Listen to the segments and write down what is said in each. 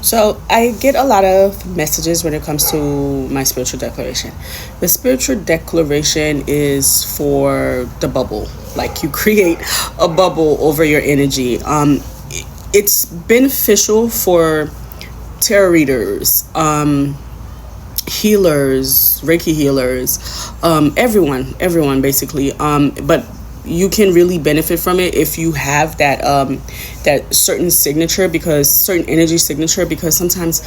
So I get a lot of messages when it comes to my spiritual declaration. The spiritual declaration is for the bubble. Like you create a bubble over your energy. It's beneficial for tarot readers, healers, Reiki healers, everyone basically. But you can really benefit from it if you have that certain signature, because certain energy signature, because sometimes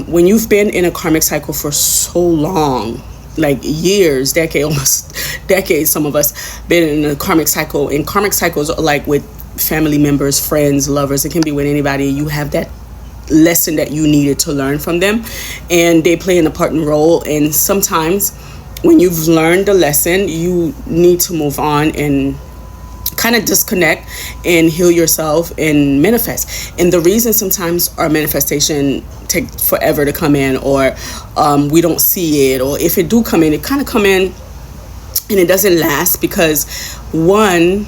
when you've been in a karmic cycle for so long, like years, decade, almost decades, some of us been in a karmic cycle, and karmic cycles are like with family members, friends, lovers. It can be with anybody. You have that lesson that you needed to learn from them, and they play an important role. And sometimes when you've learned the lesson, you need to move on and kind of disconnect and heal yourself and manifest. And the reason sometimes our manifestation take forever to come in, or we don't see it, or if it do come in, it kind of come in and it doesn't last, because one,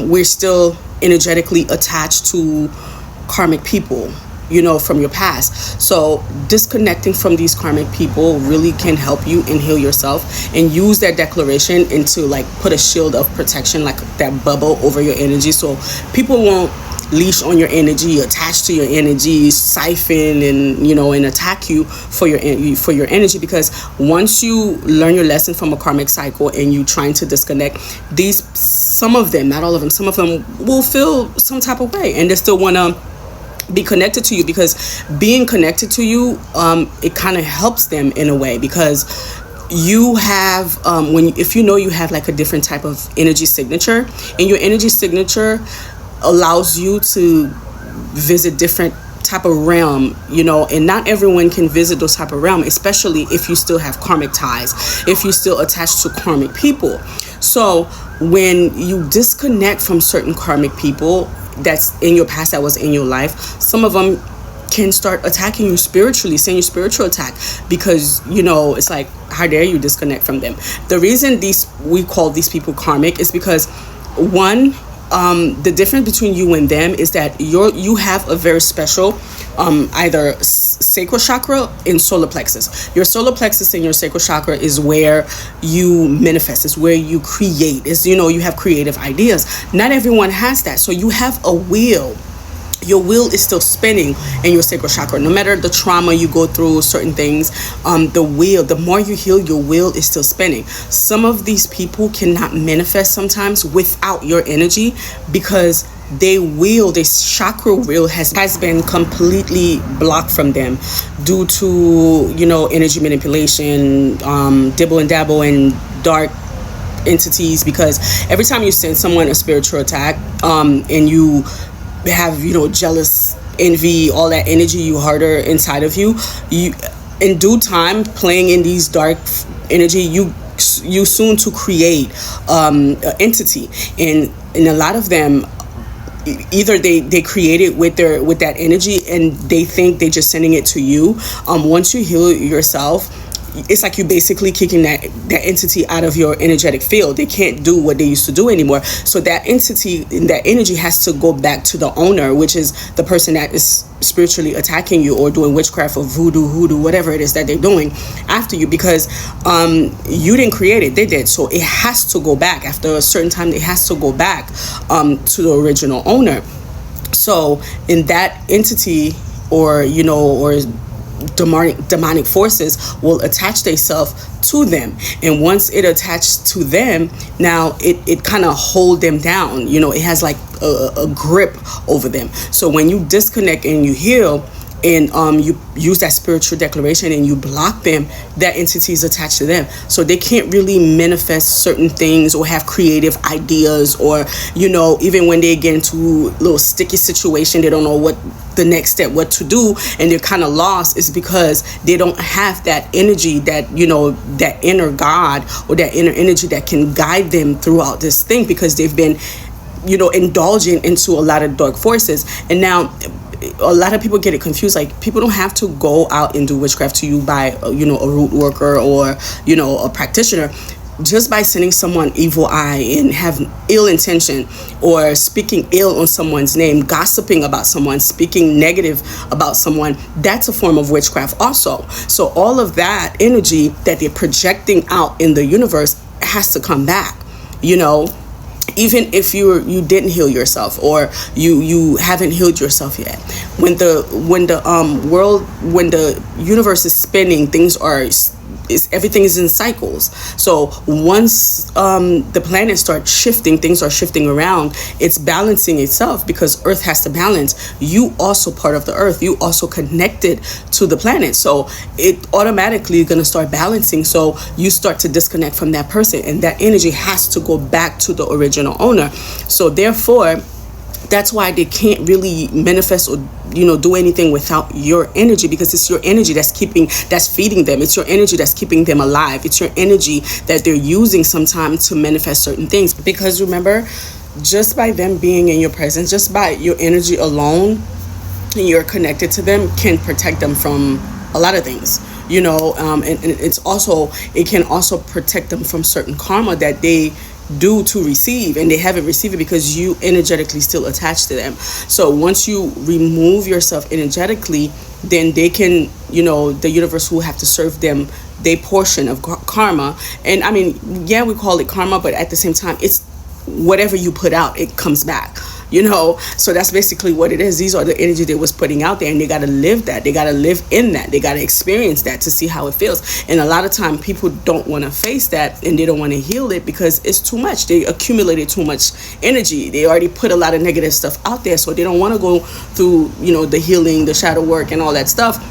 we're still energetically attached to karmic people, from your past. So disconnecting from these karmic people really can help you and heal yourself, and use that declaration into like put a shield of protection, like that bubble over your energy, so people won't leash on your energy, attach to your energy, siphon and attack you for your energy. Because once you learn your lesson from a karmic cycle and you trying to disconnect, some of them, not all of them, some of them will feel some type of way, and they still want to be connected to you, because being connected to you, it kind of helps them in a way, because you have if you have like a different type of energy signature, and your energy signature allows you to visit different type of realm, and not everyone can visit those type of realm, especially if you still have karmic ties, if you still attached to karmic people. So when you disconnect from certain karmic people that's in your past, that was in your life, some of them can start attacking you spiritually, saying you spiritual attack, because it's like, how dare you disconnect from them. The reason we call these people karmic is because, one, the difference between you and them is that you have a very special either sacral chakra and solar plexus. Your solar plexus and your sacral chakra is where you manifest, is where you create, is you have creative ideas. Not everyone has that. So you have a wheel. Your wheel is still spinning in your sacral chakra. No matter the trauma you go through, certain things, the more you heal, your wheel is still spinning. Some of these people cannot manifest sometimes without your energy, because their chakra wheel has been completely blocked from them due to, energy manipulation, dibble and dabble, and dark entities. Because every time you send someone a spiritual attack, and you have jealous, envy, all that energy you harbor inside of you in due time, playing in these dark energy, you soon to create an entity. And a lot of them, either they create it with that energy, and they think they're just sending it to you. Once you heal yourself, it's like you basically kicking that entity out of your energetic field. They can't do what they used to do anymore. So that entity, that energy, has to go back to the owner, which is the person that is spiritually attacking you, or doing witchcraft or voodoo, whatever it is that they're doing after you, because you didn't create it, they did. So it has to go back after a certain time. It has to go back to the original owner. So in that entity, or demonic forces will attach themselves to them, and once it attached to them, now it kind of hold them down. It has like a grip over them. So when you disconnect and you heal, and you use that spiritual declaration and you block them, that entity is attached to them, so they can't really manifest certain things or have creative ideas, or even when they get into a little sticky situation, they don't know what the next step, what to do, and they're kind of lost, is because they don't have that energy, that that inner God, or that inner energy that can guide them throughout this thing, because they've been indulging into a lot of dark forces. And now a lot of people get it confused. Like, people don't have to go out and do witchcraft to you by a root worker or a practitioner. just by sending someone evil eye and have ill intention, or speaking ill on someone's name, gossiping about someone, speaking negative about someone, that's a form of witchcraft also. So all of that energy that they're projecting out in the universe has to come back, you know. Even if you didn't heal yourself, or you haven't healed yourself yet, when the universe is spinning, everything is in cycles. So once the planet starts shifting, things are shifting around, it's balancing itself, because Earth has to balance. You also part of the Earth, you also connected to the planet, so it automatically going to start balancing. So you start to disconnect from that person, and that energy has to go back to the original owner. So therefore, that's why they can't really manifest or do anything without your energy, because it's your energy that's feeding them. It's your energy that's keeping them alive. It's your energy that they're using sometimes to manifest certain things. Because remember, just by them being in your presence, just by your energy alone, and you're connected to them, can protect them from a lot of things, and it can also protect them from certain karma that they due to receive, and they haven't received it because you energetically still attached to them. So once you remove yourself energetically, then they can, the universe will have to serve them their portion of karma. And I mean, yeah, we call it karma, but at the same time, it's whatever you put out, it comes back. So that's basically what it is. These are the energy they was putting out there, and they got to live that. They got to live in that. They got to experience that to see how it feels. And a lot of time people don't want to face that, and they don't want to heal it because it's too much. They accumulated too much energy. They already put a lot of negative stuff out there, so they don't want to go through, the healing, the shadow work, and all that stuff.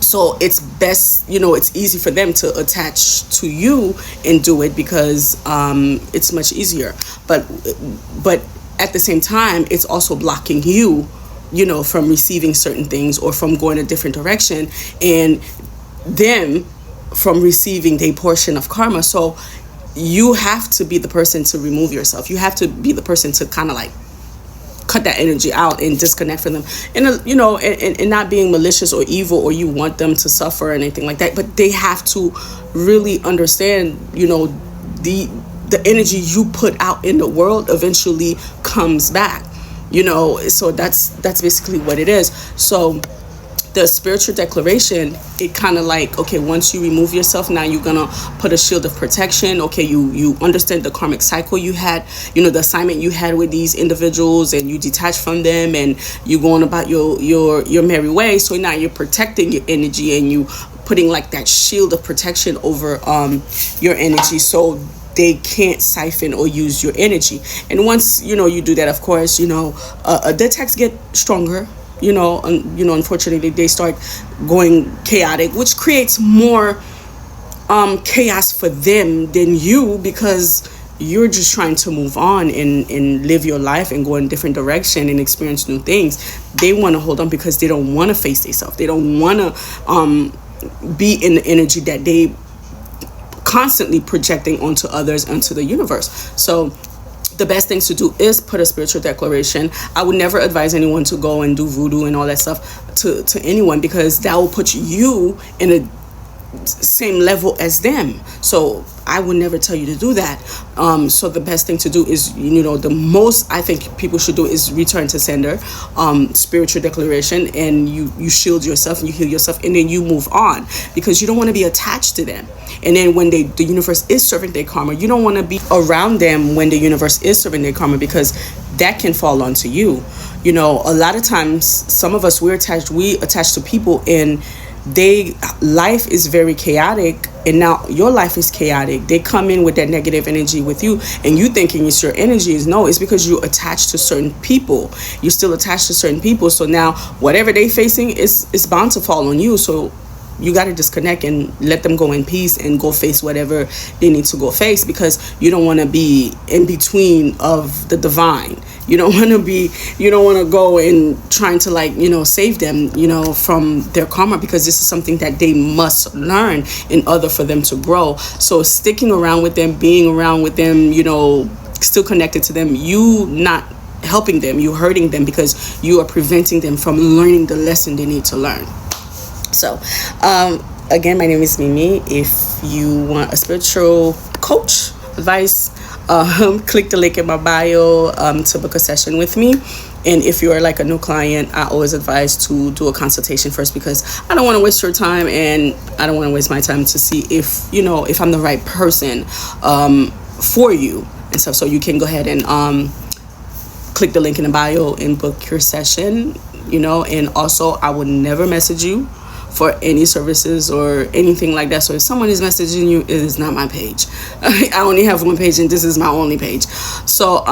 So it's best, it's easy for them to attach to you and do it because it's much easier. But at the same time, it's also blocking you, from receiving certain things, or from going a different direction, and them from receiving their portion of karma. So you have to be the person to remove yourself. You have to be the person to kind of like cut that energy out and disconnect from them, and and not being malicious or evil, or you want them to suffer or anything like that. But they have to really understand, the energy you put out in the world eventually comes back, so that's basically what it is. So the spiritual declaration, it kind of like, okay, once you remove yourself, now you're gonna put a shield of protection. Okay, you understand the karmic cycle you had, the assignment you had with these individuals, and you detach from them, and you going about your merry way. So now you're protecting your energy, and you putting like that shield of protection over your energy, so they can't siphon or use your energy. And once you do that, of course, the attacks get stronger. Unfortunately, they start going chaotic, which creates more chaos for them than you, because you're just trying to move on and live your life and go in a different direction and experience new things. They want to hold on because they don't want to face themselves. They don't want to be in the energy that they constantly projecting onto others, onto the universe. So the best things to do is put a spiritual declaration. I would never advise anyone to go and do voodoo and all that stuff to anyone, because that will put you in a same level as them. So I would never tell you to do that. So the best thing to do is, the most I think people should do is return to sender, spiritual declaration, and you shield yourself and you heal yourself, and then you move on, because you don't want to be attached to them. And then when the universe is serving their karma, you don't want to be around them when the universe is serving their karma, because that can fall onto you. A lot of times, some of us, we attach to people, and life is very chaotic, and now your life is chaotic. They come in with that negative energy with you, and you thinking it's your energy. No, it's because you attached to certain people. You're still attached to certain people. So now whatever they facing is bound to fall on you. So you got to disconnect and let them go in peace and go face whatever they need to go face, because you don't want to be in between of the divine. You don't want to go and trying to save them, from their karma, because this is something that they must learn in order for them to grow. So sticking around with them, being around with them, still connected to them, you not helping them, you hurting them, because you are preventing them from learning the lesson they need to learn. So, again, my name is Mimi. If you want a spiritual coach advice, click the link in my bio to book a session with me. And if you are like a new client, I always advise to do a consultation first, because I don't want to waste your time, and I don't want to waste my time to see if, if I'm the right person for you and stuff. So you can go ahead and click the link in the bio and book your session, and also I would never message you for any services or anything like that. So if someone is messaging you, it is not my page. I only have one page, and this is my only page. So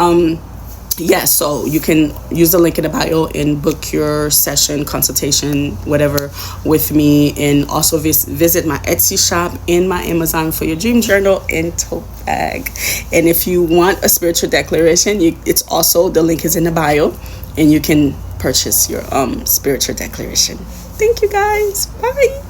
so you can use the link in the bio and book your session, consultation, whatever, with me. And also visit my Etsy shop and my Amazon for your dream journal and tote bag. And if you want a spiritual declaration, it's also, the link is in the bio, and you can purchase your spiritual declaration. Thank you guys. Bye.